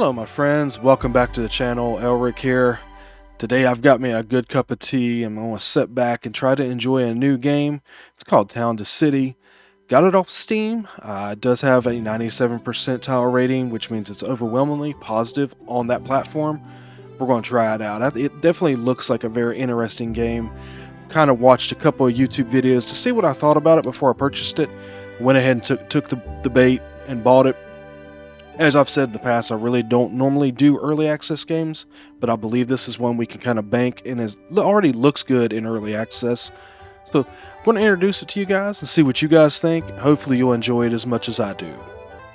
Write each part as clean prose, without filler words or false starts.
Hello my friends, welcome back to the channel. Elric here. Today I've got me a good cup of tea and I'm going to sit back and try to enjoy a new game. It's called Town to City. Got it off Steam. It does have a 97 percentile rating, which means it's overwhelmingly positive on that platform. We're going to try it out. It definitely looks like a very interesting game. Kind of watched a couple of YouTube videos to see what I thought about it before I purchased it. Went ahead and took the bait and bought it. As I've said in the past, I really don't normally do early access games, but I believe this is one we can kind of bank and already looks good in early access. So I'm going to introduce it to you guys and see what you guys think. Hopefully you'll enjoy it as much as I do.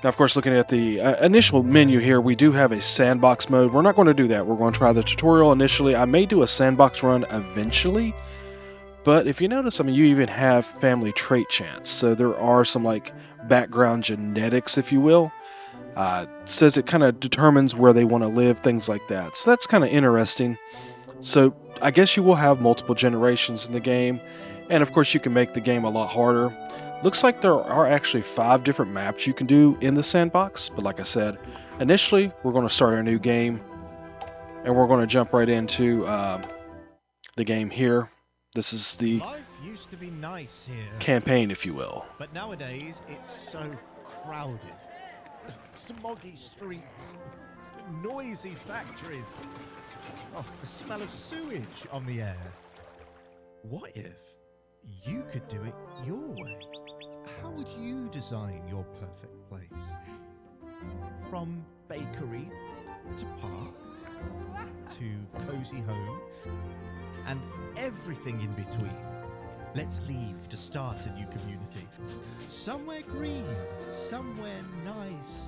Now, of course, looking at the initial menu here, we do have a sandbox mode. We're not going to do that. We're going to try the tutorial initially. I may do a sandbox run eventually, but if you notice, you even have family trait chance. So there are some like background genetics, if you will. Says it kind of determines where they want to live, things like that. So that's kind of interesting. So I guess you will have multiple generations in the game. And of course you can make the game a lot harder. Looks like there are actually 5 different maps you can do in the sandbox. But like I said, initially we're going to start a new game. And we're going to jump right into the game here. This is the Life used to be nice here, campaign, if you will. but nowadays it's so crowded. Smoggy streets, noisy factories, the smell of sewage on the air. What if you could do it your way? How would you design your perfect place? From bakery to park to cozy home and everything in between. Let's leave to start a new community. Somewhere green, somewhere nice.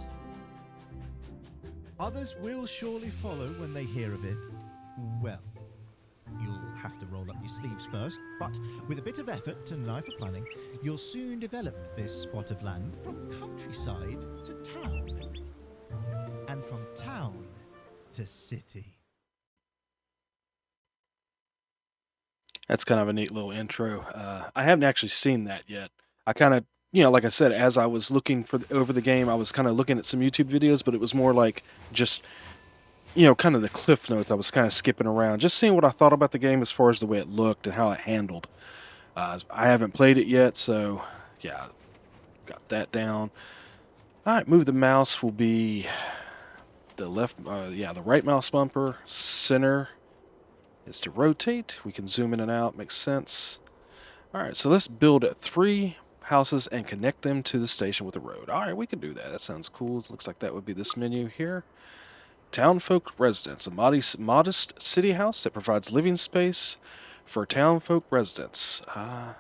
Others will surely follow when they hear of it. Well, you'll have to roll up your sleeves first, but with a bit of effort and an eye for planning, you'll soon develop this spot of land from countryside to town. And from town to city. That's kind of a neat little intro. I haven't actually seen that yet. I kind of, like I said, as I was looking over the game, I was kind of looking at some YouTube videos, but it was more like just, kind of the cliff notes. I was kind of skipping around, just seeing what I thought about the game as far as the way it looked and how it handled. I haven't played it yet, so yeah, got that down. All right, move the mouse will be the the right mouse bumper, center is to rotate. We can zoom in and out, makes sense. Alright, so let's build 3 houses and connect them to the station with a road. Alright, we can do that. That sounds cool. It looks like that would be this menu here. Townfolk Residence, a modest city house that provides living space for townfolk residents. Now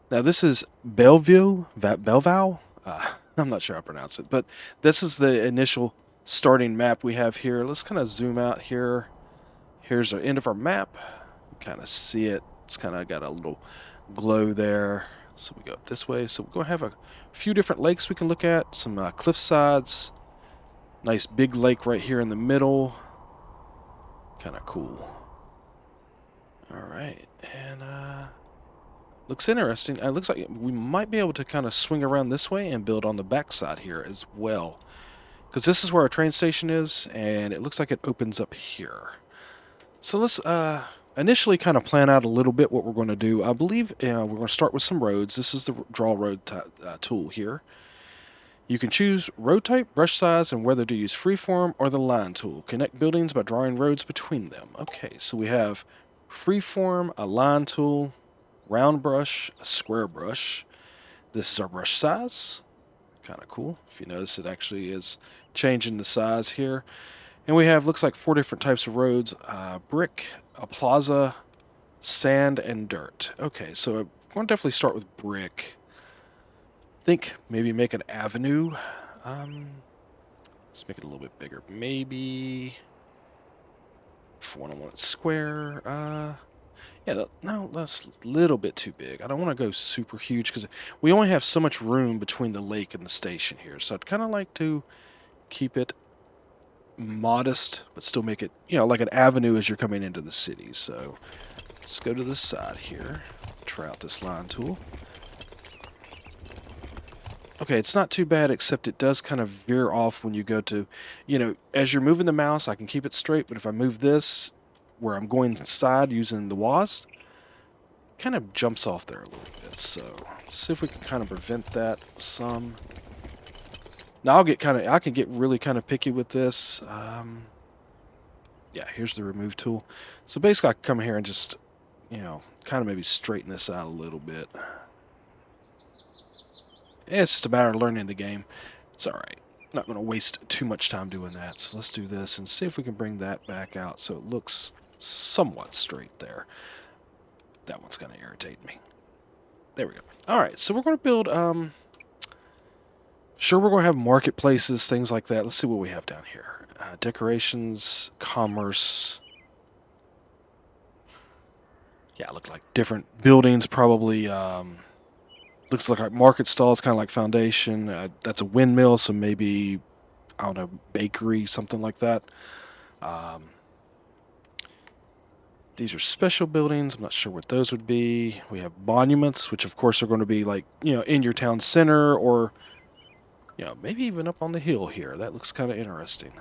this is Bellevue? I'm not sure how to pronounce it, but this is the initial starting map we have here. Let's kind of zoom out here. Here's the end of our map. You kind of see it. It's kind of got a little glow there. So we go up this way. So we're going to have a few different lakes we can look at. Some cliff sides. Nice big lake right here in the middle. Kind of cool. Alright. And looks interesting. It looks like we might be able to kind of swing around this way and build on the back side here as well. Because this is where our train station is. And it looks like it opens up here. So let's initially kind of plan out a little bit what we're going to do. I believe we're going to start with some roads. This is the draw road tool here. You can choose road type, brush size, and whether to use freeform or the line tool. Connect buildings by drawing roads between them. Okay, so we have freeform, a line tool, round brush, a square brush. This is our brush size. Kind of cool. If you notice, it actually is changing the size here. And we have, looks like 4 different types of roads. Brick, a plaza, sand, and dirt. Okay, so we're going to definitely start with brick. Think maybe make an avenue. Let's make it a little bit bigger. Maybe for one I want it square. No, that's a little bit too big. I don't want to go super huge because we only have so much room between the lake and the station here. So I'd kind of like to keep it modest, but still make it, like an avenue as you're coming into the city. So let's go to this side here. Try out this line tool. Okay, it's not too bad, except it does kind of veer off when you go to, as you're moving the mouse, I can keep it straight, but if I move this, where I'm going inside using the WASD, kind of jumps off there a little bit. So let's see if we can kind of prevent that some. Now I can get really kind of picky with this. Yeah, here's the remove tool. So basically I can come here and just, kind of maybe straighten this out a little bit. It's just a matter of learning the game. It's alright. Not going to waste too much time doing that. So let's do this and see if we can bring that back out so it looks somewhat straight there. That one's going to irritate me. There we go. Alright, so we're going to build, sure, we're going to have marketplaces, things like that. Let's see what we have down here. Decorations, commerce. Yeah, look like different buildings, probably, looks like market stalls, kind of like foundation. That's a windmill, so maybe, I don't know, bakery, something like that. These are special buildings. I'm not sure what those would be. We have monuments, which of course are going to be like, in your town center or, maybe even up on the hill here. That looks kind of interesting.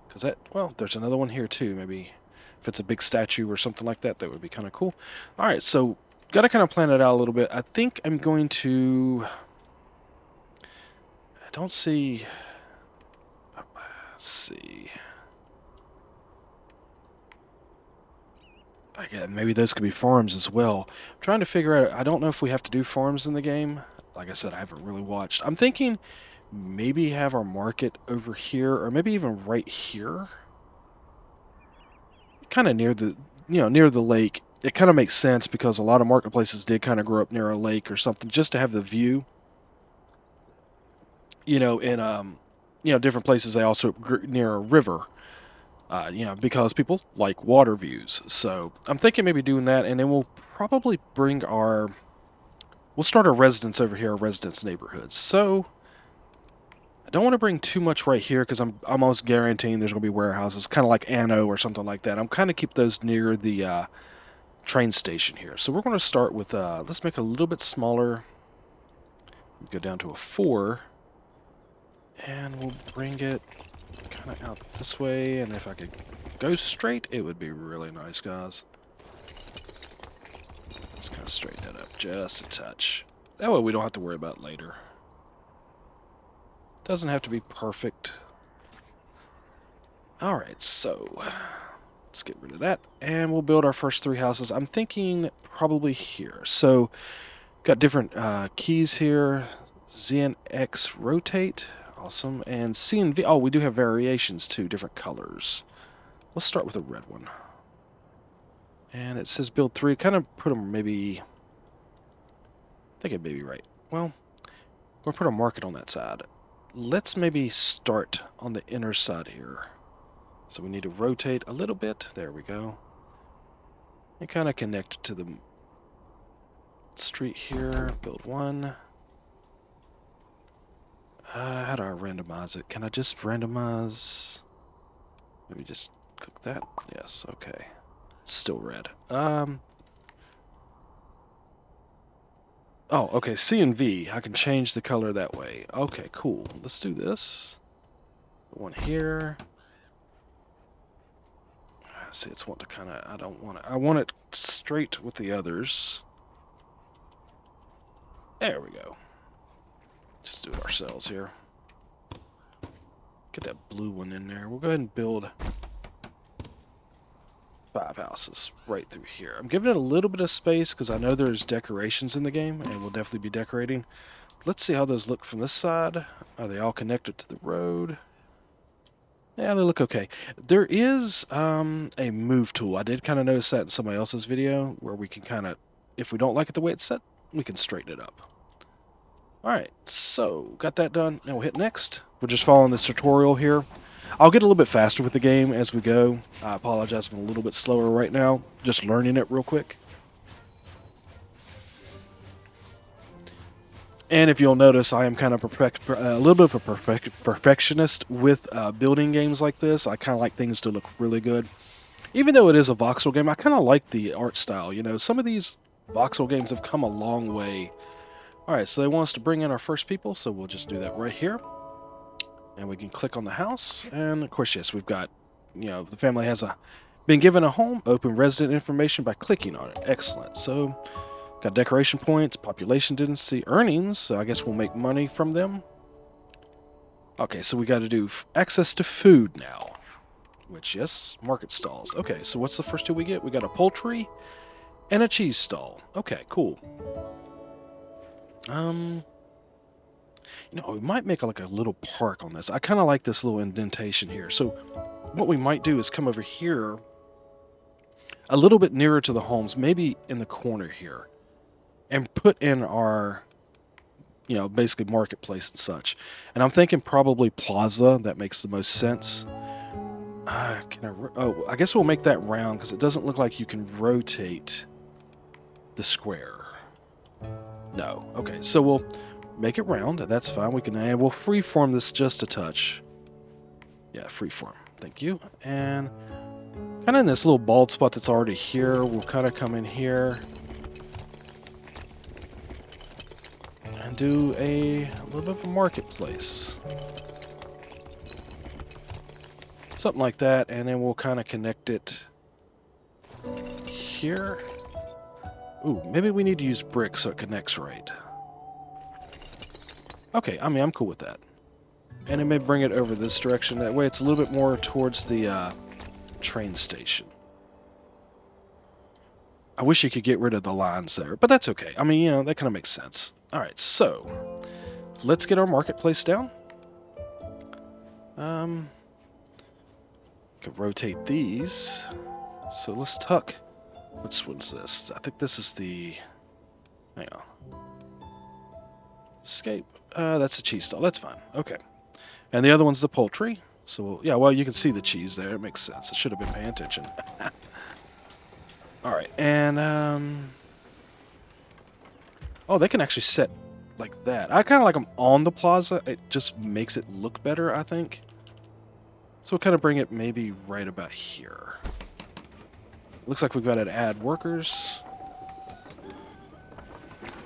Because there's another one here too. Maybe if it's a big statue or something like that, that would be kind of cool. All right, so got to kind of plan it out a little bit. I think I'm going to... I don't see... Let's see... Maybe those could be farms as well. I'm trying to figure out... I don't know if we have to do farms in the game. Like I said, I haven't really watched. I'm thinking maybe have our market over here, or maybe even right here. Kind of near the... near the lake. It kind of makes sense because a lot of marketplaces did kind of grow up near a lake or something, just to have the view. In different places they also grew near a river. Because people like water views. So I'm thinking maybe doing that, and then we'll probably bring we'll start our residence over here, our residence neighborhoods. So I don't want to bring too much right here because I'm almost guaranteeing there's going to be warehouses, kind of like Anno or something like that. I'm kind of keep those near the train station here. So we're going to start with, let's make it a little bit smaller. Go down to a 4. And we'll bring it kind of out this way. And if I could go straight, it would be really nice, guys. Let's kind of straighten that up just a touch. That way we don't have to worry about it later. Doesn't have to be perfect. Alright, so... let's get rid of that, and we'll build our first 3 houses. I'm thinking probably here. So, got different keys here. Z and X rotate. Awesome. And C and V. Oh, we do have variations too, different colors. Let's start with a red one. And it says build 3. Kind of put them maybe... I think it may be right. Well, we'll put a market on that side. Let's maybe start on the inner side here. So we need to rotate a little bit. There we go. And kind of connect it to the street here. Build 1. How do I randomize it? Can I just randomize? Maybe just click that. Yes, okay. It's still red. Oh, okay, C and V. I can change the color that way. Okay, cool. Let's do this. One here. See, it's want to kind of... I don't want it... I want it straight with the others. There we go. Just do it ourselves here. Get that blue one in there. We'll go ahead and build 5 houses right through here. I'm giving it a little bit of space because I know there's decorations in the game, and we'll definitely be decorating. Let's see how those look from this side. Are they all connected to the road? Yeah, they look okay. There is a move tool. I did kind of notice that in somebody else's video, where we can kind of, if we don't like it the way it's set, we can straighten it up. Alright, so got that done. Now we'll hit next. We're just following this tutorial here. I'll get a little bit faster with the game as we go. I apologize if I'm a little bit slower right now. Just learning it real quick. And if you'll notice, I am kind of a little bit of a perfectionist with building games like this. I kind of like things to look really good. Even though it is a voxel game, I kind of like the art style. You know, some of these voxel games have come a long way Alright, so they want us to bring in our first people, so we'll just do that right here. And we can click on the house, and of course, yes, we've got, the family has been given a home, open resident information by clicking on it. Excellent. So, got decoration points, population density, earnings, so I guess we'll make money from them. Okay, so we got to do access to food now. Which, yes, market stalls. Okay, so what's the first two we get? We got a poultry and a cheese stall. Okay, cool. We might make like a little park on this. I kind of like this little indentation here. So what we might do is come over here a little bit nearer to the homes, maybe in the corner here, and put in our, basically marketplace and such. And I'm thinking probably plaza. That makes the most sense. I guess we'll make that round because it doesn't look like you can rotate the square. No. Okay, so we'll make it round. That's fine. And we'll freeform this just a touch. Yeah, freeform. Thank you. And kind of in this little bald spot that's already here, we'll kind of come in here and do a little bit of a marketplace. Something like that, and then we'll kind of connect it here. Ooh, maybe we need to use bricks so it connects right. Okay, I'm cool with that. And it may bring it over this direction. That way it's a little bit more towards the train station. I wish you could get rid of the lines there, but that's okay. That kind of makes sense. Alright, so let's get our marketplace down. Can rotate these. So let's tuck. Which one's this? I think this is the... Hang on. Escape. That's a cheese stall. That's fine. Okay. And the other one's the poultry. So, you can see the cheese there. It makes sense. I should have been paying attention. Alright, and, oh, they can actually set like that. I kind of like them on the plaza. It just makes it look better, I think. So we'll kind of bring it maybe right about here. Looks like we've got to add workers.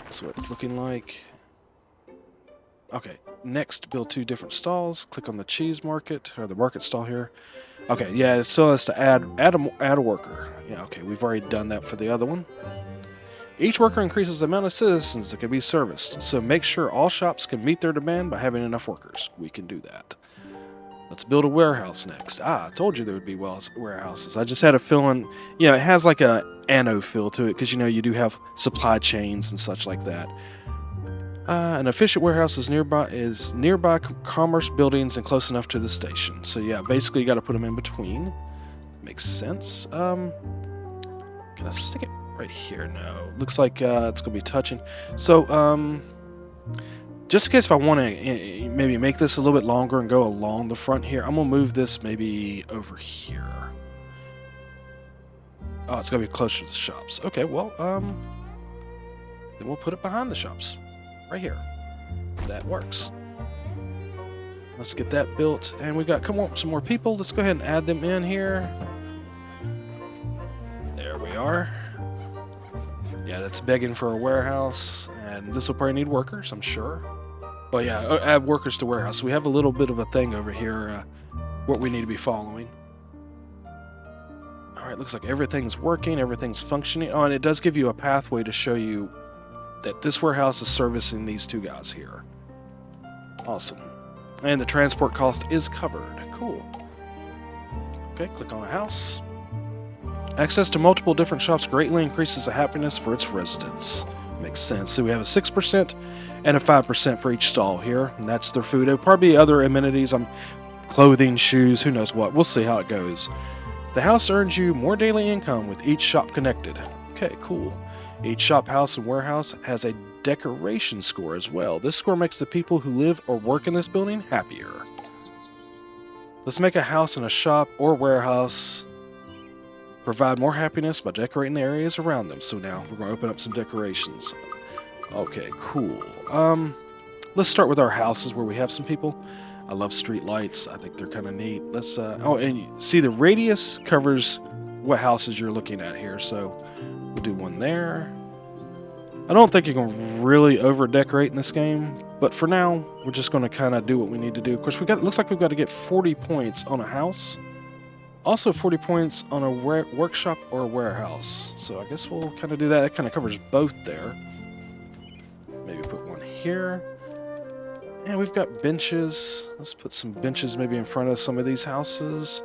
That's what it's looking like. Okay, next build 2 different stalls. Click on the cheese market, or the market stall here. Okay, yeah, it still has to add a worker. Yeah, okay, we've already done that for the other one. Each worker increases the amount of citizens that can be serviced, so make sure all shops can meet their demand by having enough workers. We can do that. Let's build a warehouse next. I told you there would be warehouses. I just had a feeling, it has like a anno feel to it, because, you do have supply chains and such like that. An efficient warehouse is nearby commerce buildings and close enough to the station. So yeah, basically you got to put them in between. Makes sense. Can I stick it right here? No. Looks like it's gonna be touching. So just in case if I want to maybe make this a little bit longer and go along the front here, I'm gonna move this maybe over here. Oh, it's gonna be closer to the shops. Okay, well, then we'll put it behind the shops. Right here. That works. Let's get that built. And we got, come on, some more people. Let's go ahead and add them in here. There we are. Yeah, that's begging for a warehouse. And this will probably need workers, I'm sure. But yeah, add workers to warehouse. So we have a little bit of a thing over here, what we need to be following. Alright, looks like everything's working, everything's functioning. Oh, and it does give you a pathway to show you that this warehouse is servicing these 2 guys here. Awesome. And the transport cost is covered. Cool. Okay, click on a house. Access to multiple different shops greatly increases the happiness for its residents. Makes sense. So we have a 6% and a 5% for each stall here. And that's their food. There'll probably be other amenities. Clothing, shoes, who knows what. We'll see how it goes. The house earns you more daily income with each shop connected. Okay, cool. Each shop, house, and warehouse has a decoration score as well. This score makes the people who live or work in this building happier. Let's make a house and a shop or warehouse provide more happiness by decorating the areas around them. So now we're going to open up some decorations. Okay, cool. Let's start with our houses where we have some people. I love street lights. I think they're kind of neat. Let's oh, and you see the radius covers what houses you're looking at here. So we'll do one there. I don't think you can really over decorate in this game, but for now, we're just going to kind of do what we need to do. Of course, looks like we've got to get 40 points on a house. Also 40 points on a workshop or a warehouse. So I guess we'll kind of do that. It kind of covers both there. Maybe put one here. And we've got benches. Let's put some benches maybe in front of some of these houses.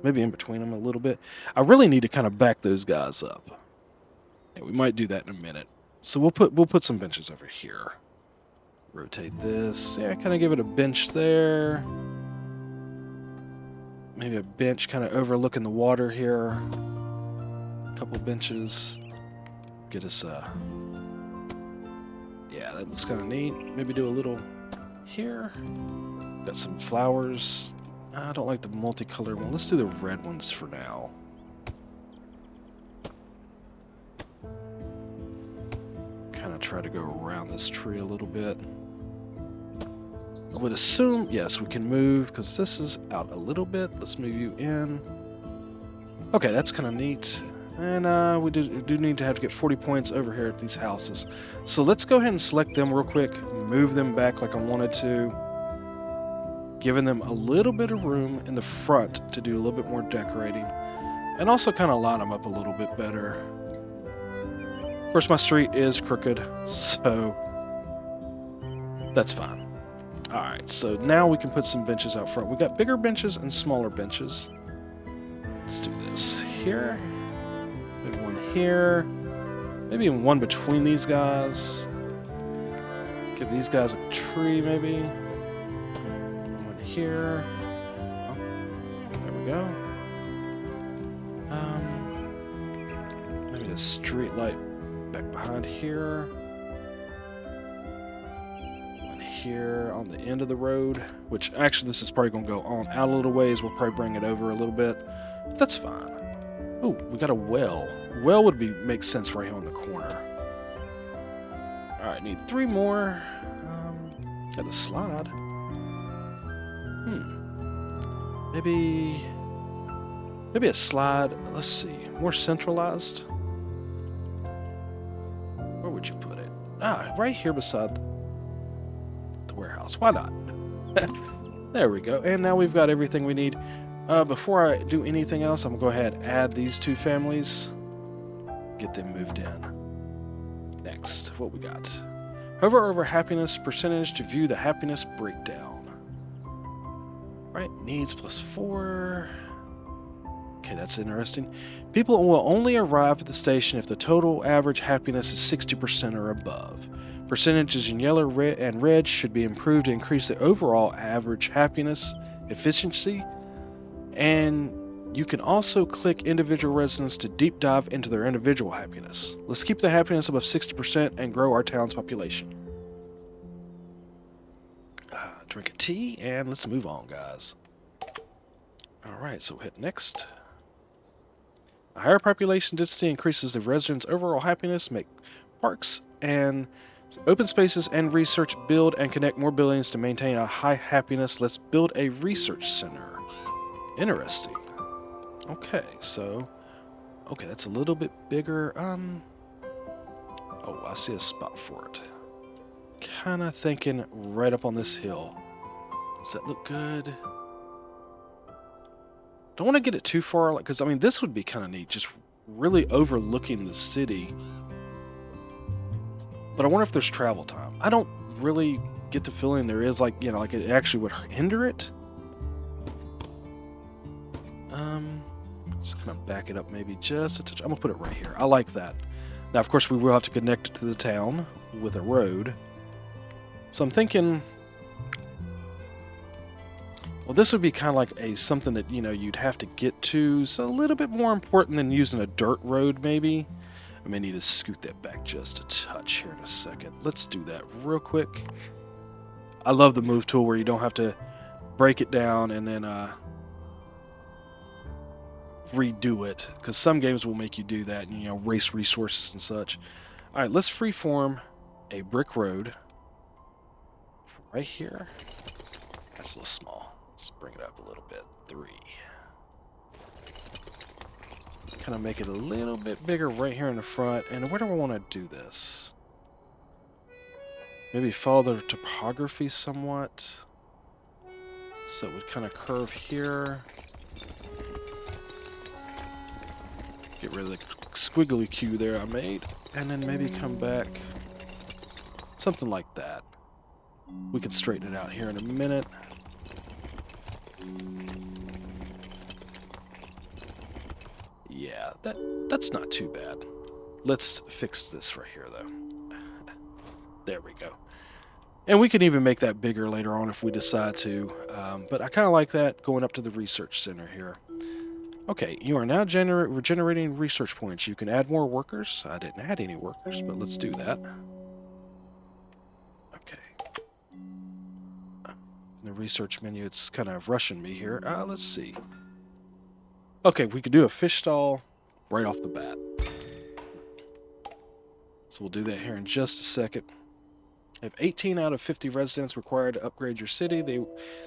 Maybe in between them a little bit. I really need to kind of back those guys up. Yeah, we might do that in a minute. So we'll put some benches over here. Rotate this. Yeah, kind of give it a bench there. Maybe a bench kind of overlooking the water here. A couple benches. Get us yeah, that looks kind of neat. Maybe do a little here. Got some flowers. I don't like the multicolored one. Let's do the red ones for now. Kind of try to go around this tree a little bit. I would assume, yes, we can move because this is out a little bit. Let's move you in. Okay, that's kind of neat. And we do need to have to get 40 points over here at these houses. So let's go ahead and select them real quick. Move them back like I wanted to. Giving them a little bit of room in the front to do a little bit more decorating. And also kind of line them up a little bit better. Of course, my street is crooked, so that's fine. Alright, so now we can put some benches out front. We've got bigger benches and smaller benches. Let's do this here. Maybe one here. Maybe even one between these guys. Give these guys a tree, maybe. One here. Oh, there we go. Maybe a street light back behind here. Here on the end of the road, which actually this is probably going to go on out a little ways. We'll probably bring it over a little bit. But that's fine. Oh, we got a well. Well would make sense right here on the corner. Alright, need 3 more. Got a slide. Maybe a slide. Let's see. More centralized. Where would you put it? Right here beside warehouse. Why not? There we go. And now we've got everything we need. Before I do anything else, I'm going to go ahead and add these 2 families. Get them moved in. Next, what we got? Hover over happiness percentage to view the happiness breakdown. Right, needs +4. Okay, that's interesting. People will only arrive at the station if the total average happiness is 60% or above. Percentages in yellow, red, and red should be improved to increase the overall average happiness efficiency. And you can also click individual residents to deep dive into their individual happiness. Let's keep the happiness above 60% and grow our town's population. Drink a tea, and let's move on, guys. Alright, so hit next. A higher population density increases the residents' overall happiness, make parks and open spaces and research, build and connect more buildings to maintain a high happiness. Let's build a research center. Interesting. Okay, so... Okay, that's a little bit bigger. Oh, I see a spot for it. Kinda thinking right up on this hill. Does that look good? Don't want to get it too far, because, I mean, this would be kind of neat. Just really overlooking the city. But I wonder if there's travel time. I don't really get the feeling there is, like, you know, like it actually would hinder it. Let's kind of back it up maybe just a touch. I'm going to put it right here. I like that. Now, of course, we will have to connect it to the town with a road. So I'm thinking... Well, this would be kind of like something that, you know, you'd have to get to. So a little bit more important than using a dirt road, maybe. I may need to scoot that back just a touch here in a second. Let's do that real quick. I love the move tool where you don't have to break it down and then redo it. Because some games will make you do that and, you know, waste resources and such. Alright, let's freeform a brick road. Right here. That's a little small. Let's bring it up a little bit. 3. kind of make it a little bit bigger right here in the front. And where do I want to do this? Maybe follow the topography somewhat. So it would kind of curve here. Get rid of the squiggly Q there I made. And then maybe come back. Something like that. We can straighten it out here in a minute. Yeah, that's not too bad. Let's fix this right here, though. There we go. And we can even make that bigger later on if we decide to. But I kind of like that going up to the research center here. Okay, you are now generating research points. You can add more workers. I didn't add any workers, but let's do that. Okay. The research menu, it's kind of rushing me here. Let's see. Okay, we could do a fish stall right off the bat. So we'll do that here in just a second. If 18 out of 50 residents required to upgrade your city,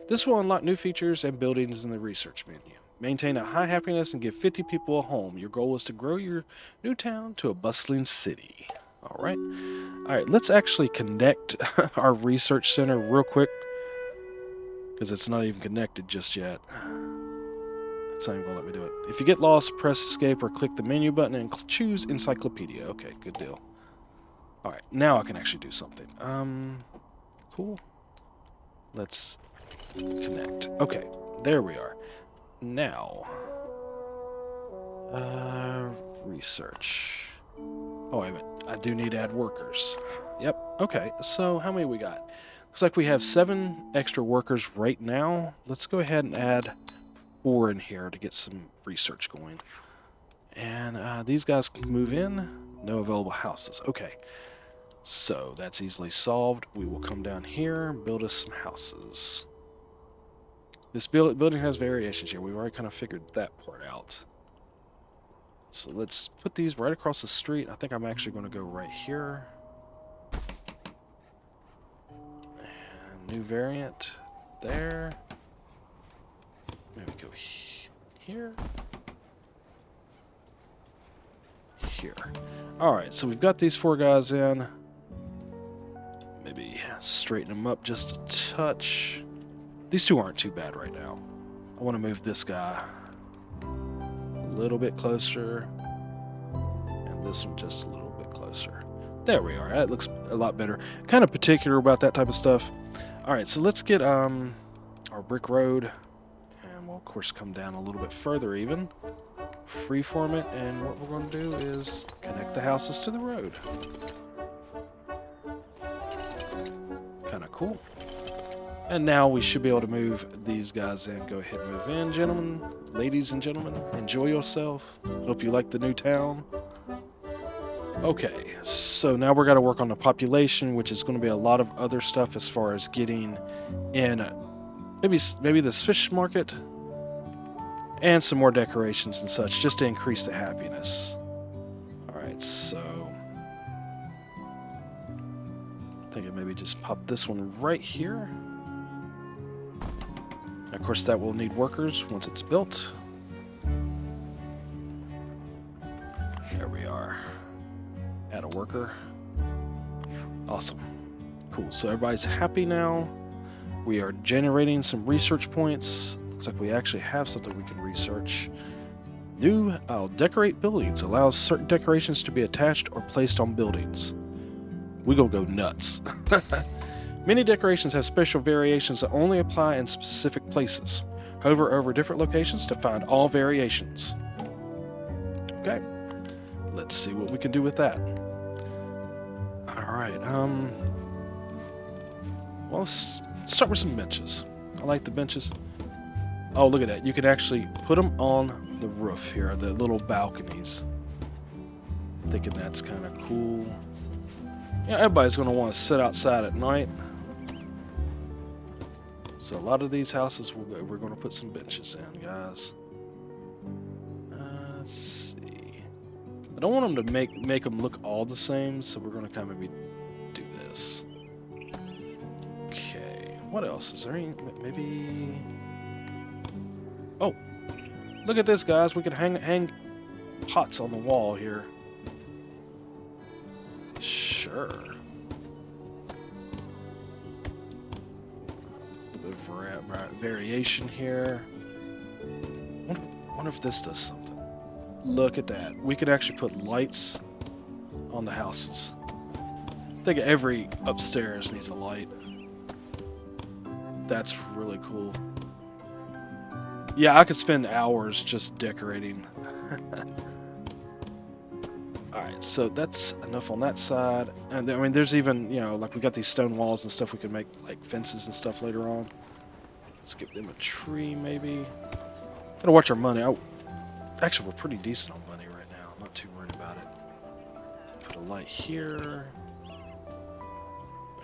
this will unlock new features and buildings in the research menu. Maintain a high happiness and give 50 people a home. Your goal is to grow your new town to a bustling city. Alright, let's actually connect our research center real quick. Because it's not even connected just yet. It's not even going to let me do it. If you get lost, press escape or click the menu button and choose encyclopedia. Okay, good deal. Alright, now I can actually do something. Cool. Let's connect. Okay, there we are. Now, research. Oh, wait a minute. I do need to add workers. Yep, okay. So, how many we got? Looks like we have 7 extra workers right now. Let's go ahead and add 4 in here to get some research going. And these guys can move in. No available houses. Okay. So, that's easily solved. We will come down here and build us some houses. This building has variations here. We've already kind of figured that part out. So let's put these right across the street. I think I'm actually going to go right here. And new variant there. Maybe go here. Here. Alright, so we've got these 4 guys in. Maybe straighten them up just a touch. These 2 aren't too bad right now. I want to move this guy a little bit closer. And this one just a little bit closer. There we are. That looks a lot better. Kind of particular about that type of stuff. Alright, so let's get our brick road. And we'll, of course, come down a little bit further even. Freeform it. And what we're going to do is connect the houses to the road. Kind of cool. And now we should be able to move these guys in. Go ahead and move in, gentlemen. Ladies and gentlemen, enjoy yourself. Hope you like the new town. Okay, so now we're going to work on the population, which is going to be a lot of other stuff as far as getting in maybe this fish market and some more decorations and such, just to increase the happiness. Alright, so I think I maybe just pop this one right here. Of course, that will need workers once it's built. There we are. Add a worker. Awesome. Cool. So everybody's happy now. We are generating some research points. Looks like we actually have something we can research. New decorate buildings. Allows certain decorations to be attached or placed on buildings. We gonna go nuts. Many decorations have special variations that only apply in specific places. Hover over different locations to find all variations. Okay, let's see what we can do with that. Alright, well, let's start with some benches. I like the benches. Oh, look at that. You can actually put them on the roof here, the little balconies. Thinking that's kind of cool. Yeah, everybody's going to want to sit outside at night. So a lot of these houses, we're going to put some benches in, guys. Let's see. I don't want them to make them look all the same, so we're going to kind of do this. Okay, what else? Is there any, maybe... Oh, look at this, guys. We could hang pots on the wall here. Sure. A bit of variation here. Wonder if this does something. Look at that. We could actually put lights on the houses. I think every upstairs needs a light. That's really cool. Yeah, I could spend hours just decorating. Alright, so that's enough on that side. And I mean, there's even, you know, like we got these stone walls and stuff we could make, like fences and stuff later on. Let's give them a tree, maybe. Gotta watch our money. Actually, we're pretty decent on money right now. I'm not too worried about it. Put a light here.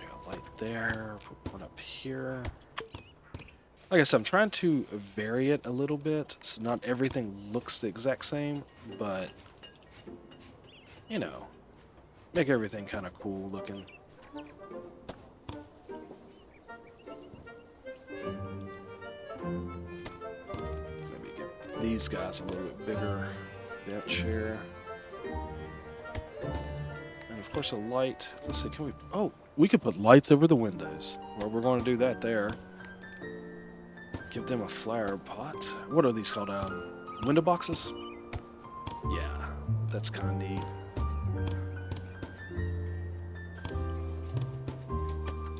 We got a light there. Put one up here. Like I said, I'm trying to vary it a little bit, so not everything looks the exact same, but, you know, make everything kind of cool looking. Maybe get these guys a little bit bigger bench here. And of course a light. Let's see, can we... Oh, we could put lights over the windows. Well, we're going to do that there. Give them a flower pot. What are these called? Window boxes? Yeah, that's kind of neat.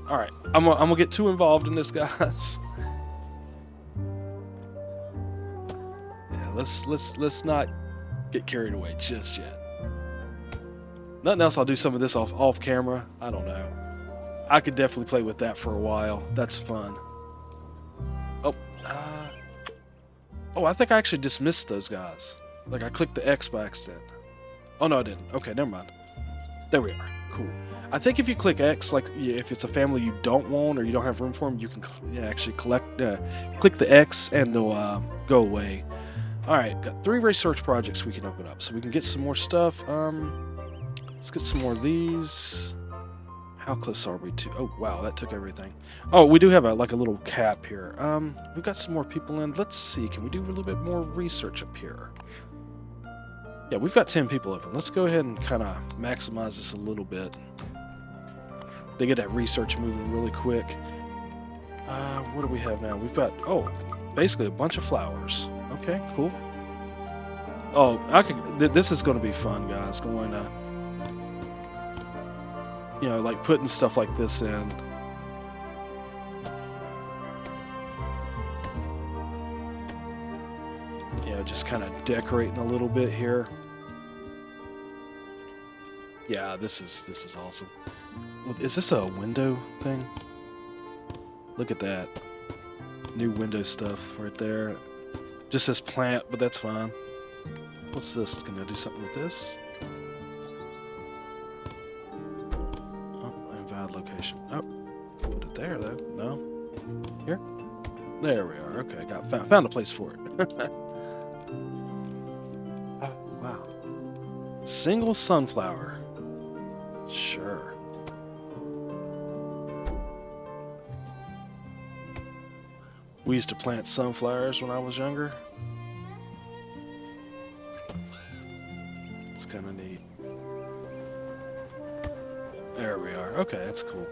Alright, I'm gonna get too involved in this, guys. Yeah, let's not get carried away just yet. Nothing else, I'll do some of this off camera. I don't know. I could definitely play with that for a while. That's fun. Oh, I think I actually dismissed those guys. Like, I clicked the X by accident. Oh, no, I didn't. Okay, never mind. There we are. Cool. I think if you click X, like, if it's a family you don't want or you don't have room for them, you can actually click the X and they'll go away. Alright, got 3 research projects we can open up. So we can get some more stuff. Let's get some more of these. How close are we to... Oh, wow, that took everything. Oh, we do have a little cap here. We've got some more people in. Let's see, can we do a little bit more research up here? Yeah, we've got 10 people open. Let's go ahead and kind of maximize this a little bit. They get that research moving really quick. What do we have now? We've got, basically a bunch of flowers. Okay, cool. Oh, this is going to be fun, guys. Going to... You know, like putting stuff like this in. Yeah, just kind of decorating a little bit here. Yeah, this is awesome. Is this a window thing? Look at that. New window stuff right there. Just says plant, but that's fine. What's this? Can I do something with this? Location. Oh, put it there though. No, here. There we are. Okay, found a place for it. Oh, wow. Single sunflower. Sure. We used to plant sunflowers when I was younger. It's kind of neat. There we are. Okay, that's cool.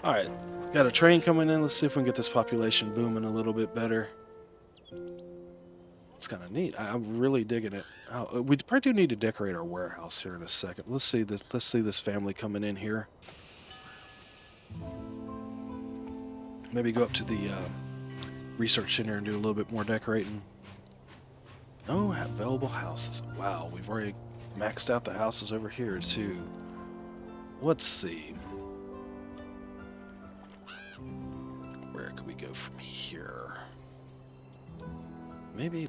Alright, got a train coming in. Let's see if we can get this population booming a little bit better. It's kind of neat. I'm really digging it. We probably do need to decorate our warehouse here in a second. Let's see this family coming in here. Maybe go up to the research center and do a little bit more decorating. Oh, available houses. Wow, we've already maxed out the houses over here too. Let's see. Where could we go from here? Maybe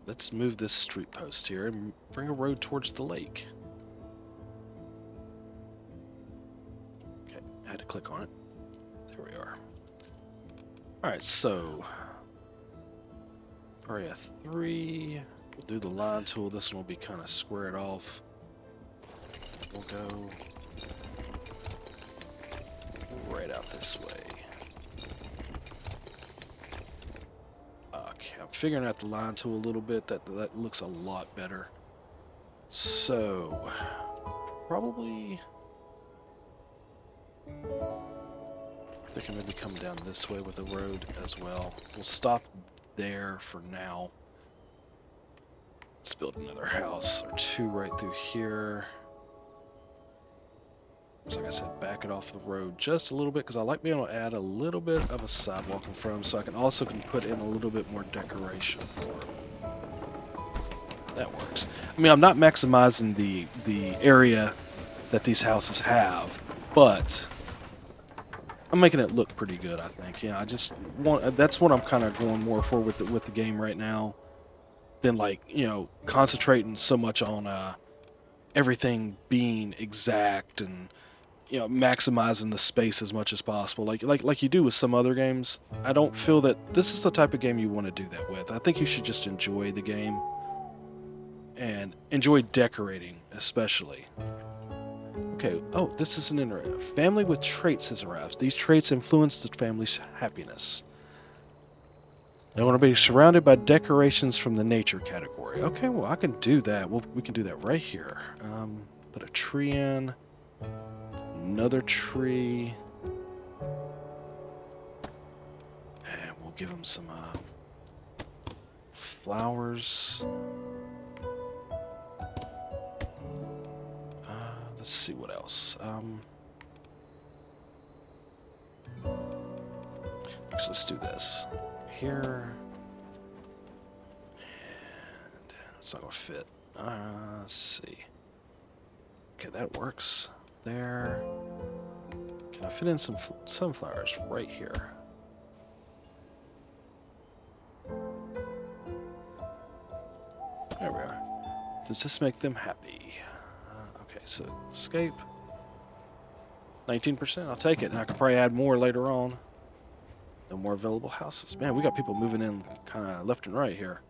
let's move this street post here and bring a road towards the lake. Okay, I had to click on it. There we are. Alright, so area 3. We'll do the line tool. This one will be kind of squared off. We'll go right out this way. Okay, I'm figuring out the line tool a little bit. That looks a lot better. So, probably... They can maybe come down this way with the road as well. We'll stop there for now. Let's build another house or two right through here. So like I said, back it off the road just a little bit because I like being able to add a little bit of a sidewalk in front of them so I can also put in a little bit more decoration for them. That works. I mean, I'm not maximizing the area that these houses have, but I'm making it look pretty good, I think. Yeah, I just want, that's what I'm kind of going more for with the game right now than, like, you know, concentrating so much on everything being exact and, you know, maximizing the space as much as possible, like you do with some other games. I don't feel that this is the type of game you want to do that with. I think you should just enjoy the game and enjoy decorating, especially. Okay. Oh, this is an interesting. Family with traits has arrived. These traits influence the family's happiness. They want to be surrounded by decorations from the nature category. Okay, well, I can do that. We can do that right here. Put a tree in. Another tree. And we'll give them some flowers. Let's see what else. Let's do this. Here. And it's not going to fit. Let's see. Okay, that works. There. Can I fit in some sunflowers right here? There we are. Does this make them happy? Okay, so escape. 19%, I'll take it. And I could probably add more later on. No more available houses. Man, we got people moving in kind of left and right here.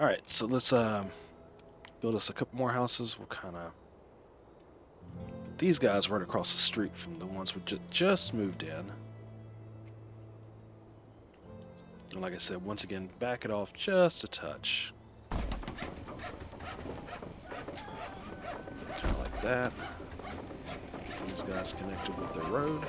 Alright, so let's build us a couple more houses. We'll kind of... These guys right across the street from the ones we just moved in. And like I said, once again, back it off just a touch. Kind of like that. These guys connected with the road.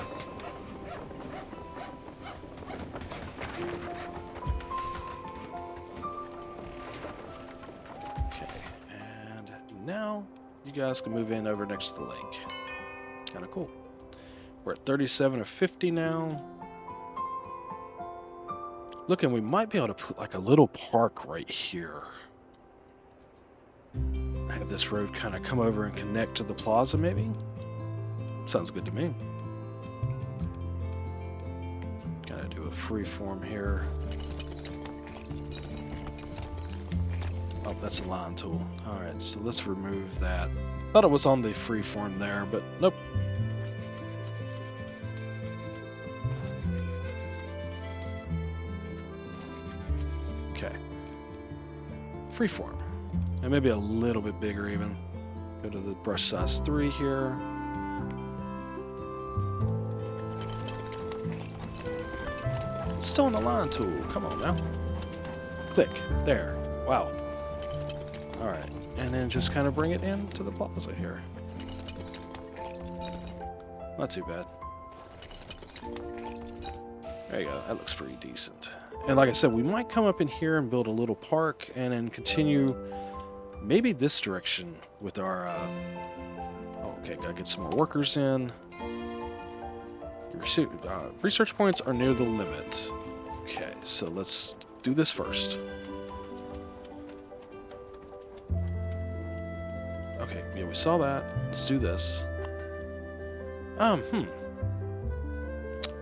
Okay, and now you guys can move in over next to the lake. Kind of cool. We're at 37 of 50 now. Look, and we might be able to put like a little park right here. Have this road kind of come over and connect to the plaza, maybe? Sounds good to me. Gotta do a free form here. Oh, that's a line tool. Alright, so let's remove that. Thought it was on the free form there, but nope. Okay. Freeform. And maybe a little bit bigger even. Go to the brush size 3 here. It's still in the line tool. Come on now. Click. There. Wow. Alright. And then just kind of bring it into the plaza here. Not too bad. There you go. That looks pretty decent. And like I said, we might come up in here and build a little park and then continue maybe this direction with our... okay, gotta get some more workers in. Your research points are near the limit. Okay, so let's do this first. Okay, yeah, we saw that. Let's do this. Well,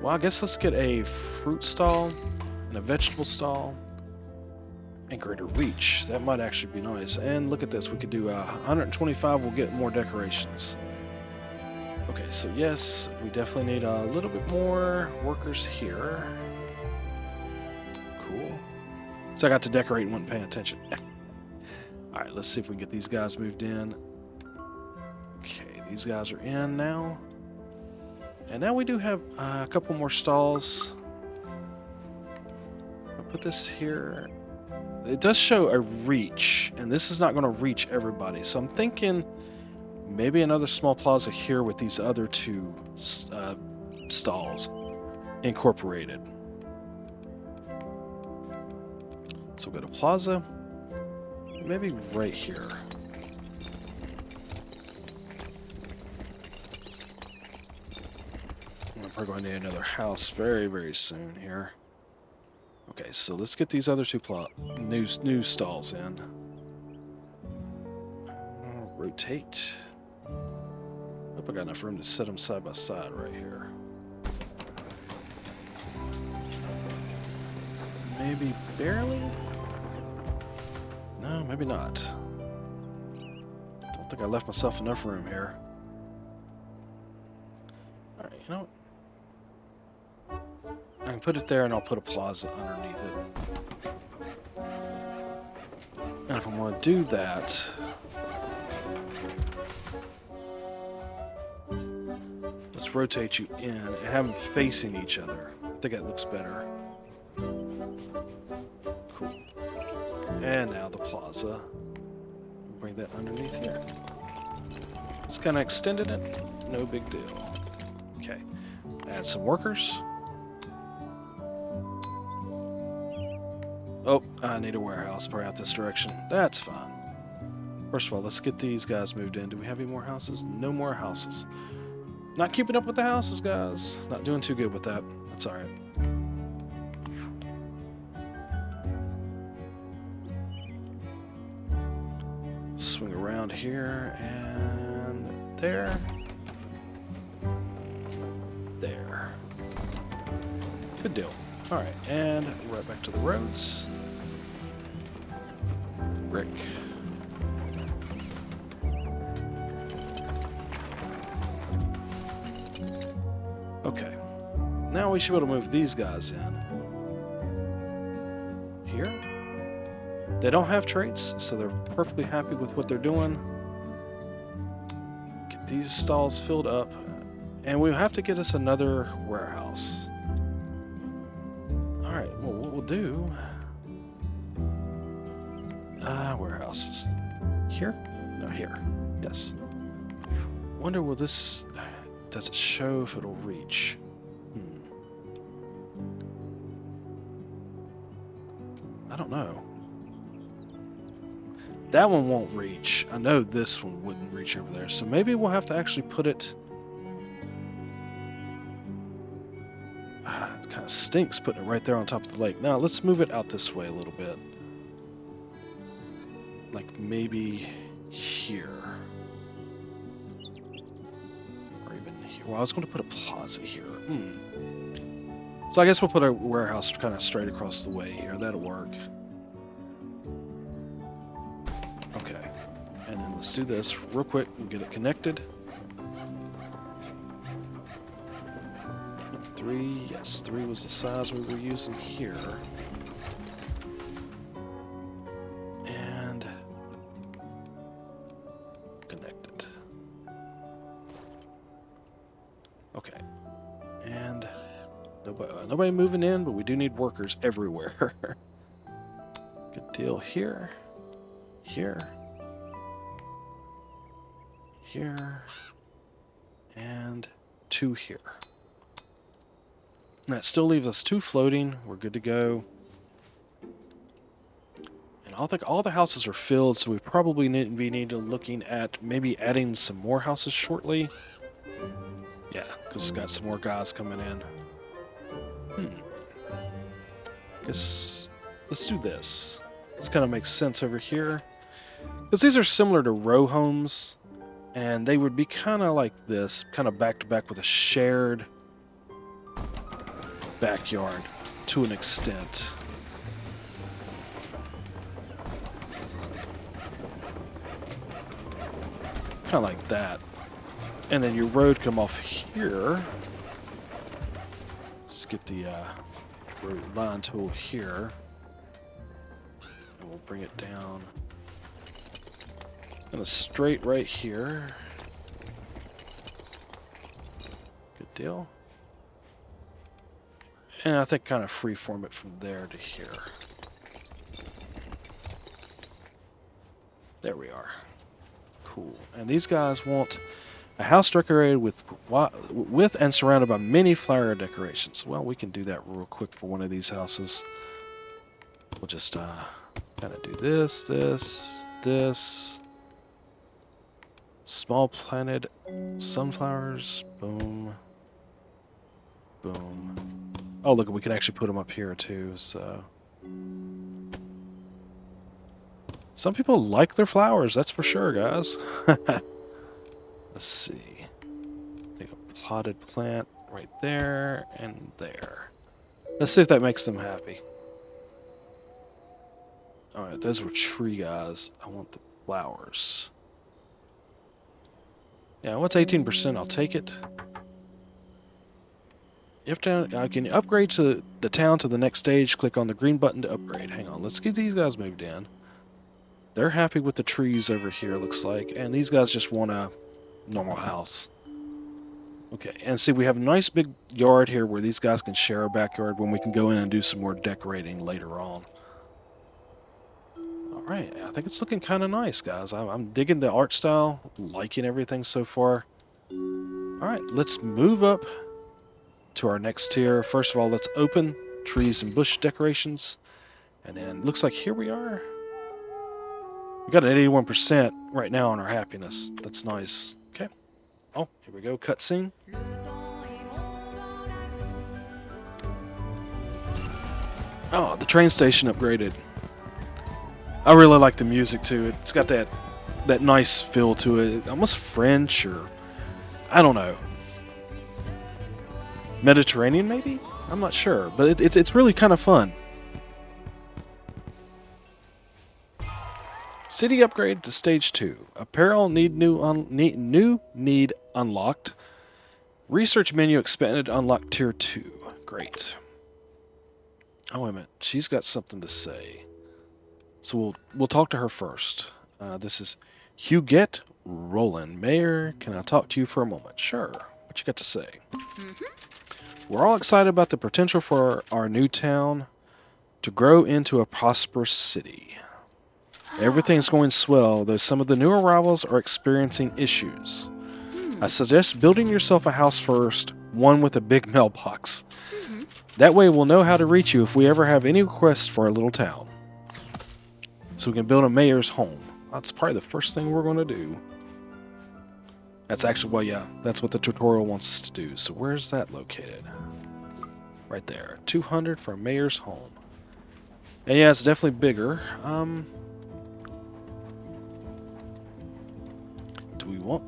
I guess let's get a fruit stall and a vegetable stall and greater reach. That might actually be nice. And look at this. We could do 125. We'll get more decorations. Okay, so yes, we definitely need a little bit more workers here. Cool. So I got to decorate and wasn't paying attention. Alright, let's see if we can get these guys moved in. Okay, these guys are in now. And now we do have a couple more stalls. I'll put this here. It does show a reach, and this is not going to reach everybody. So I'm thinking maybe another small plaza here with these other two stalls incorporated. So we'll go to plaza, maybe right here. We're going to need another house very, very soon here. Okay, so let's get these other two new stalls in. Rotate. Hope I got enough room to set them side by side right here. Maybe barely? No, maybe not. Don't think I left myself enough room here. Alright, you know what? I can put it there and I'll put a plaza underneath it. And if I want to do that, let's rotate you in and have them facing each other. I think that looks better. Cool. And now the plaza. Bring that underneath here. Just kind of extended it. No big deal. Okay. Add some workers. Oh, I need a warehouse. Probably out this direction. That's fine. First of all, let's get these guys moved in. Do we have any more houses? No more houses. Not keeping up with the houses, guys. Not doing too good with that. That's alright. Swing around here and there. There. Good deal. Alright, and right back to the roads. Brick. Okay. Now we should be able to move these guys in. Here. They don't have traits, so they're perfectly happy with what they're doing. Get these stalls filled up. And we have to get us another warehouse. Alright, well, what we'll do... warehouses. Here? No, here. Yes. Wonder will this... Does it show if it'll reach? I don't know. That one won't reach. I know this one wouldn't reach over there. So maybe we'll have to actually put it... It kind of stinks putting it right there on top of the lake. Now, let's move it out this way a little bit. Like maybe here. Or even here. Well, I was going to put a plaza here. So I guess we'll put a warehouse kind of straight across the way here. That'll work. Okay. And then let's do this real quick and get it connected. 3, yes, 3 was the size we were using here. And connect it. Okay. And nobody moving in, but we do need workers everywhere. Good deal here. Here. Here. And 2 here. And that still leaves us 2 floating. We're good to go. And I think all the houses are filled, so we probably need to looking at maybe adding some more houses shortly. Yeah, because it's got some more guys coming in. Guess let's do this. This kind of makes sense over here. Because these are similar to row homes, and they would be kind of like this, kind of back to back with a shared backyard to an extent. Kind of like that. And then your road come off here. Let's get the road line tool here. And we'll bring it down. Kind of straight right here. Good deal. And I think kind of freeform it from there to here. There we are. Cool. And these guys want a house decorated with and surrounded by many flower decorations. Well, we can do that real quick for one of these houses. We'll just kind of do this, this. Small planted sunflowers. Boom. Boom. Oh, look, we can actually put them up here too, so... Some people like their flowers, that's for sure, guys. Let's see. Take a potted plant right there and there. Let's see if that makes them happy. Alright, those were tree guys. I want the flowers. Yeah, what's 18%? I'll take it. If I can upgrade to the town to the next stage, click on the green button to upgrade. Hang on, let's get these guys moved in. They're happy with the trees over here, looks like. And these guys just want a normal house. Okay, and see, we have a nice big yard here where these guys can share a backyard when we can go in and do some more decorating later on. Alright, I think it's looking kind of nice, guys. I'm digging the art style, liking everything so far. Alright, let's move up to our next tier. First of all, let's open trees and bush decorations. And then, looks like here we are. We got an 81% right now on our happiness. That's nice. Okay. Oh, here we go. Cutscene. Oh, the train station upgraded. I really like the music too. It's got that nice feel to it. Almost French or I don't know. Mediterranean maybe? I'm not sure, but it's really kind of fun. City upgrade to stage 2. Apparel need need unlocked. Research menu expanded to unlock tier 2. Great. Oh wait a minute. She's got something to say. So we'll talk to her first. This is Huguette Roland. Mayor, can I talk to you for a moment? Sure. What you got to say? We're all excited about the potential for our new town to grow into a prosperous city. Everything's going swell, though some of the new arrivals are experiencing issues. I suggest building yourself a house first, one with a big mailbox. That way we'll know how to reach you if we ever have any requests for our little town. So we can build a mayor's home. That's probably the first thing we're going to do. That's actually, well, yeah, that's what the tutorial wants us to do. So where's that located? Right there. 200 for a mayor's home. And yeah, it's definitely bigger. Do we want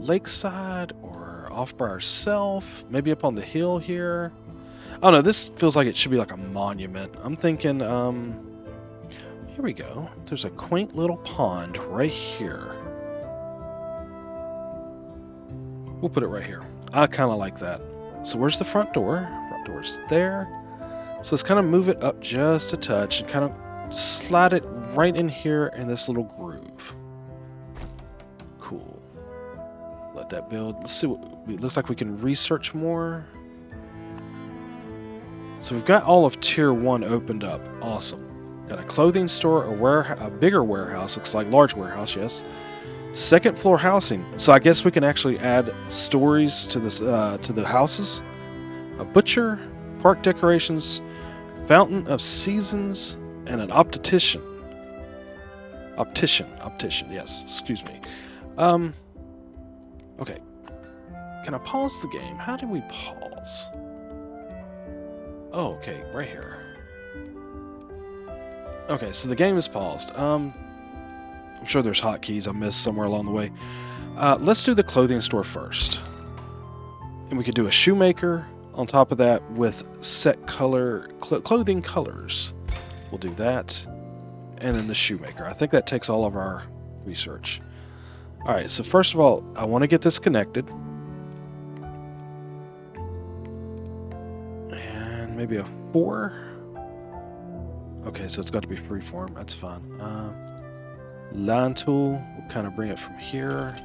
lakeside or off by ourselves? Maybe up on the hill here? I don't know, this feels like it should be like a monument. I'm thinking, here we go. There's a quaint little pond right here. We'll put it right here. I kind of like that. So where's the front door? Front door's there. So let's kind of move it up just a touch and kind of slide it right in here in this little groove. Cool. Let that build. Let's see what it looks like. We can research more. So we've got all of tier 1 opened up. Awesome. Got a clothing store, a bigger warehouse. Looks like large warehouse, yes. Second floor housing. So I guess we can actually add stories to this to the houses. A butcher, park decorations, fountain of seasons, and an optician. Optician, yes. Excuse me. Okay. Can I pause the game? How do we pause? Oh, okay, right here. Okay, so the game is paused. I'm sure there's hotkeys I missed somewhere along the way. Let's do the clothing store first. And we could do a shoemaker on top of that with set color clothing colors. We'll do that. And then the shoemaker. I think that takes all of our research. Alright, so first of all, I want to get this connected. And maybe a 4. Okay, so it's got to be freeform. That's fine. Line tool, we'll kind of bring it from here.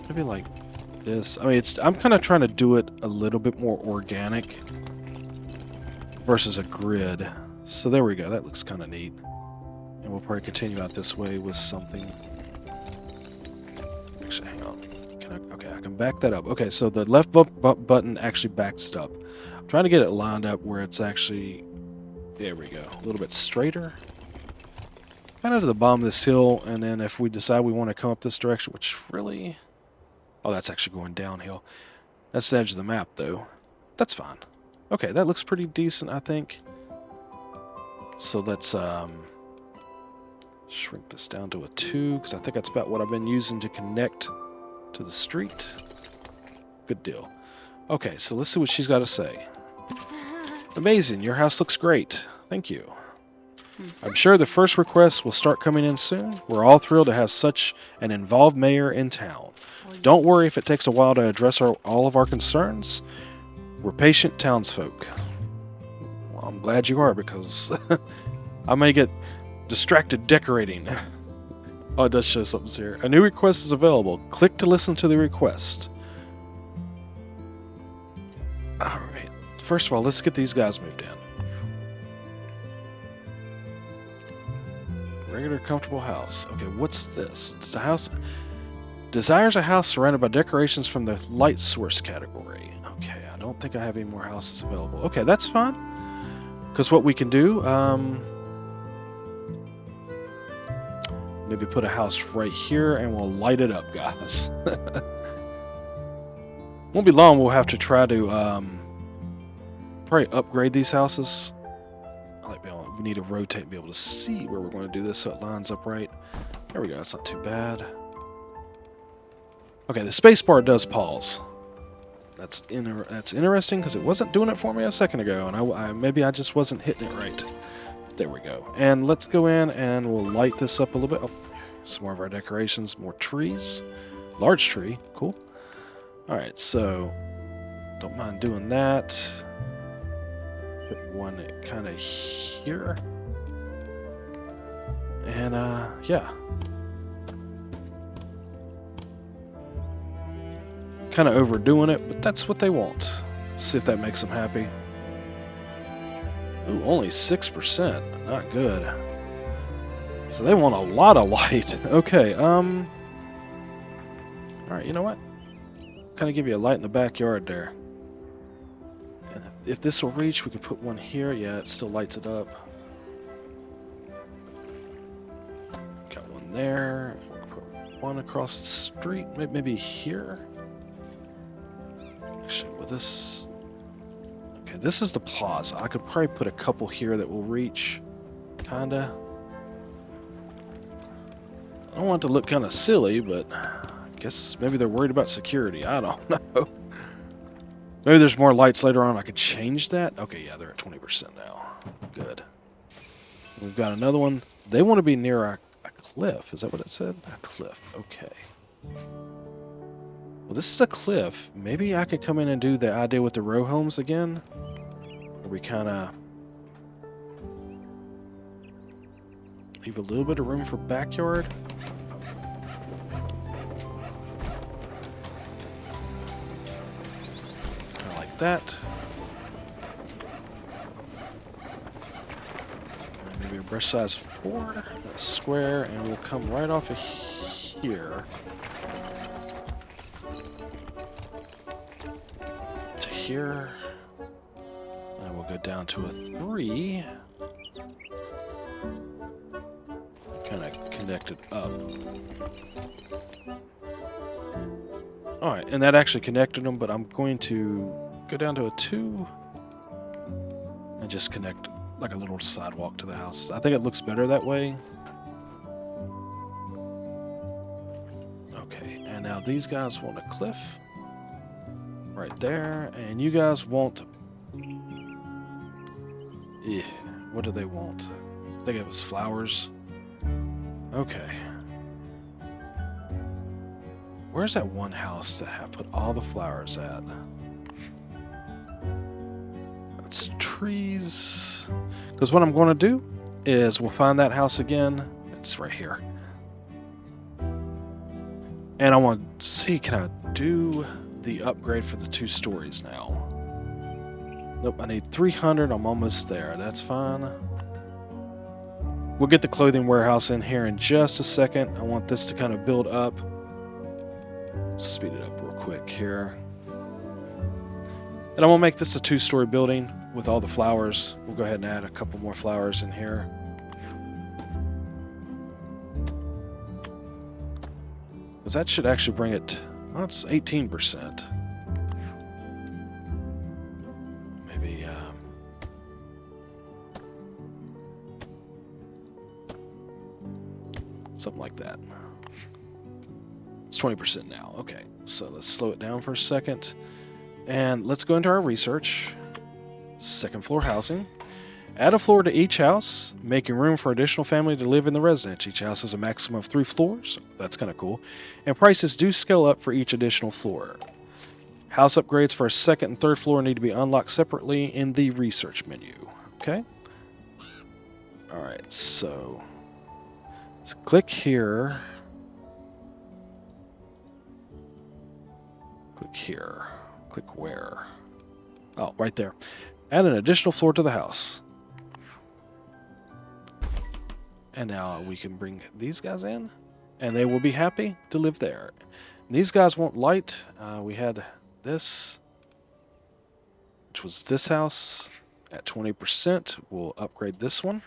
Maybe like this. I mean, I'm kind of trying to do it a little bit more organic versus a grid. So there we go. That looks kind of neat. And we'll probably continue out this way with something. Actually, hang on. Okay, I can back that up. Okay, so the left button actually backs it up. I'm trying to get it lined up where it's actually... There we go. A little bit straighter. Kind of to the bottom of this hill, and then if we decide we want to come up this direction, which really... Oh, that's actually going downhill. That's the edge of the map, though. That's fine. Okay, that looks pretty decent, I think. So let's shrink this down to a 2, because I think that's about what I've been using to connect to the street. Good deal. Okay, so let's see what she's got to say. Amazing, your house looks great. Thank you. I'm sure the first requests will start coming in soon. We're all thrilled to have such an involved mayor in town. Don't worry if it takes a while to address all of our concerns. We're patient townsfolk. Well, I'm glad you are, because I may get distracted decorating. Oh, it does show something here. A new request is available. Click to listen to the request. Alright. First of all, let's get these guys moved in. Regular, comfortable house. Okay, what's this? It's a house... Desires a house surrounded by decorations from the light source category. Okay, I don't think I have any more houses available. Okay, that's fine. Because what we can do... maybe put a house right here and we'll light it up, guys. Won't be long, we'll have to try to probably upgrade these houses. We need to rotate and be able to see where we're going to do this so it lines up right. There we go, that's not too bad. Okay, the spacebar does pause. That's interesting because it wasn't doing it for me a second ago, and maybe I just wasn't hitting it right. There we go. And let's go in and we'll light this up a little bit. Oh, some more of our decorations, more trees. Large tree, cool. Alright, so don't mind doing that. Put one kind of here. And, yeah. Kind of overdoing it, but that's what they want. Let's see if that makes them happy. Ooh, only 6%. Not good. So they want a lot of light. Okay, alright, you know what? Kind of give you a light in the backyard there. And if this will reach, we can put one here. Yeah, it still lights it up. Got one there. Put one across the street. Maybe here. Actually, with this... Okay, this is the plaza. I could probably put a couple here that will reach. Kinda. I don't want it to look kind of silly, but I guess maybe they're worried about security. I don't know. Maybe there's more lights later on. I could change that. Okay, yeah, they're at 20% now. Good. We've got another one. They want to be near a cliff. Is that what it said? A cliff. Okay. Well, this is a cliff. Maybe I could come in and do the idea with the row homes again. Where we kind of leave a little bit of room for backyard. Kind of like that. And maybe a brush size 4, a square, and we'll come right off of here. Here, and we'll go down to a 3. Kind of connect it up. Alright, and that actually connected them, but I'm going to go down to a 2 and just connect like a little sidewalk to the houses. I think it looks better that way. Okay, and now these guys want a cliff. Right there, and you guys want... what do they want? I think it was flowers. Okay. Where's that one house that I put all the flowers at? That's trees. Because what I'm going to do is we'll find that house again. It's right here. And I want to see, can I do the upgrade for the 2 stories now? Nope, I need 300. I'm almost there. That's fine. We'll get the clothing warehouse in here in just a second. I want this to kind of build up. Speed it up real quick here. And I'm going to make this a 2-story building with all the flowers. We'll go ahead and add a couple more flowers in here. Because that should actually bring it... Well, it's 18%. Maybe... something like that. It's 20% now. Okay, so let's slow it down for a second. And let's go into our research. 2nd floor housing. Add a floor to each house, making room for additional family to live in the residence. Each house has a maximum of 3 floors. That's kind of cool. And prices do scale up for each additional floor. House upgrades for a 2nd and 3rd floor need to be unlocked separately in the research menu. Okay? Alright, so let's click here. Click here. Click where? Oh, right there. Add an additional floor to the house. And now we can bring these guys in, and they will be happy to live there. And these guys want light. We had this, which was this house at 20%. We'll upgrade this one.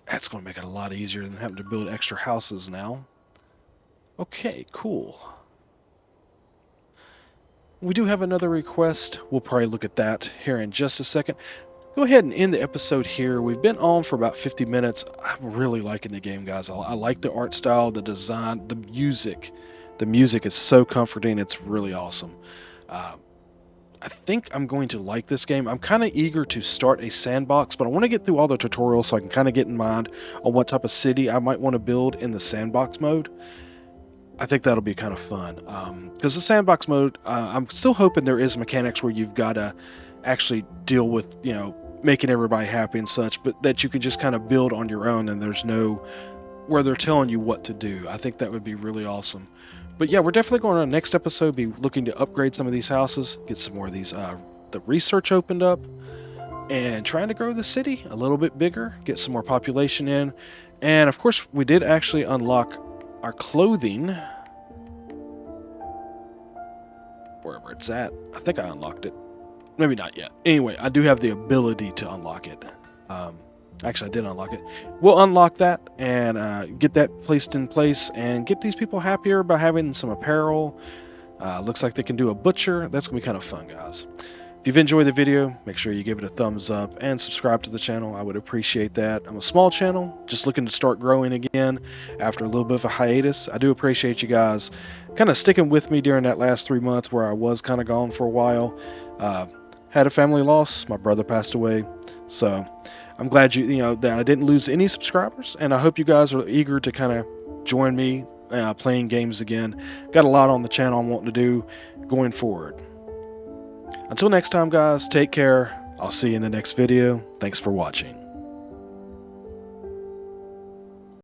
That's going to make it a lot easier than having to build extra houses now. Okay, cool. We do have another request. We'll probably look at that here in just a second. Go ahead and end the episode here. We've been on for about 50 minutes. I'm really liking the game, guys. I like the art style, the design, the music. The music is so comforting. It's really awesome. I think I'm going to like this game. I'm kind of eager to start a sandbox, but I want to get through all the tutorials so I can kind of get in mind on what type of city I might want to build in the sandbox mode. I think that'll be kind of fun. Because the sandbox mode, I'm still hoping there is mechanics where you've got to actually deal with, you know, making everybody happy and such, but that you can just kind of build on your own and there's no where they're telling you what to do. I think that would be really awesome. But yeah, we're definitely going to, next episode, be looking to upgrade some of these houses, get some more of these, the research opened up, and trying to grow the city a little bit bigger, get some more population in. And of course, we did actually unlock our clothing. Wherever it's at. I think I unlocked it. Maybe not yet. Anyway, I do have the ability to unlock it. Actually, I did unlock it. We'll unlock that and get that placed in place and get these people happier by having some apparel. Looks like they can do a butcher. That's going to be kind of fun, guys. If you've enjoyed the video, make sure you give it a thumbs up and subscribe to the channel. I would appreciate that. I'm a small channel, just looking to start growing again after a little bit of a hiatus. I do appreciate you guys kind of sticking with me during that last 3 months where I was kind of gone for a while. Had a family loss. My brother passed away. So I'm glad that I didn't lose any subscribers, and I hope you guys are eager to kind of join me playing games again. Got a lot on the channel I'm wanting to do going forward. Until next time, guys, take care. I'll see you in the next video. Thanks for watching.